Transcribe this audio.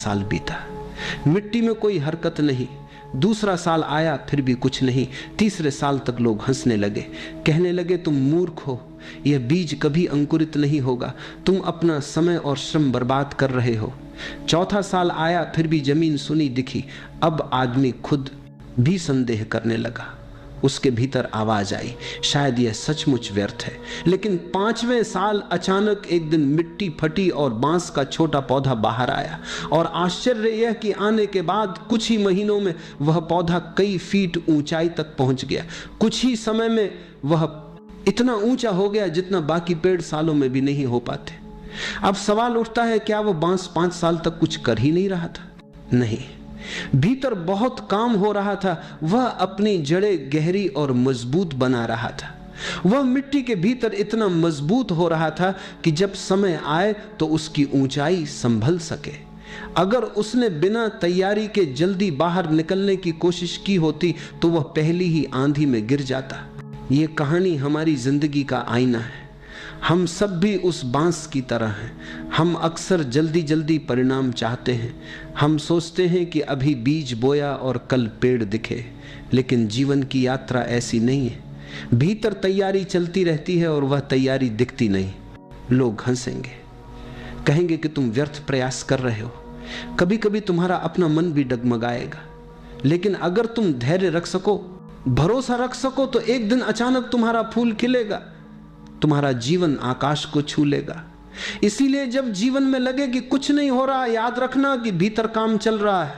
साल बीता, मिट्टी में कोई हरकत नहीं। दूसरा साल आया, फिर भी कुछ नहीं। तीसरे साल तक लोग हंसने लगे, कहने लगे तुम मूर्ख हो, यह बीज कभी अंकुरित नहीं होगा, तुम अपना समय और श्रम बर्बाद कर रहे हो। चौथा साल आया, फिर भी जमीन सुनी दिखी। अब आदमी खुद भी संदेह करने लगा। उसके भीतर आवाज आई, शायद यह सचमुच व्यर्थ है। लेकिन पांचवें साल अचानक एक दिन मिट्टी फटी और बांस का छोटा पौधा बाहर आया। और आश्चर्य यह कि आने के बाद कुछ ही महीनों में वह पौधा कई फीट ऊंचाई तक पहुंच गया। कुछ ही समय में वह इतना ऊंचा हो गया जितना बाकी पेड़ सालों में भी नहीं हो पाते। अब सवाल उठता है, क्या वह बांस 5 साल तक कुछ कर ही नहीं रहा था? नहीं, भीतर बहुत काम हो रहा था। वह अपनी जड़ें गहरी और मजबूत बना रहा था। वह मिट्टी के भीतर इतना मजबूत हो रहा था कि जब समय आए तो उसकी ऊंचाई संभल सके। अगर उसने बिना तैयारी के जल्दी बाहर निकलने की कोशिश की होती तो वह पहली ही आंधी में गिर जाता। यह कहानी हमारी जिंदगी का आईना है। हम सब भी उस बांस की तरह हैं। हम अक्सर जल्दी जल्दी परिणाम चाहते हैं। हम सोचते हैं कि अभी बीज बोया और कल पेड़ दिखे, लेकिन जीवन की यात्रा ऐसी नहीं है। भीतर तैयारी चलती रहती है और वह तैयारी दिखती नहीं। लोग हंसेंगे, कहेंगे कि तुम व्यर्थ प्रयास कर रहे हो। कभी कभी तुम्हारा अपना मन भी डगमगाएगा, लेकिन अगर तुम धैर्य रख सको, भरोसा रख सको, तो एक दिन अचानक तुम्हारा फूल खिलेगा, तुम्हारा जीवन आकाश को छू लेगा। इसीलिए जब जीवन में लगे कि कुछ नहीं हो रहा, याद रखना कि भीतर काम चल रहा है।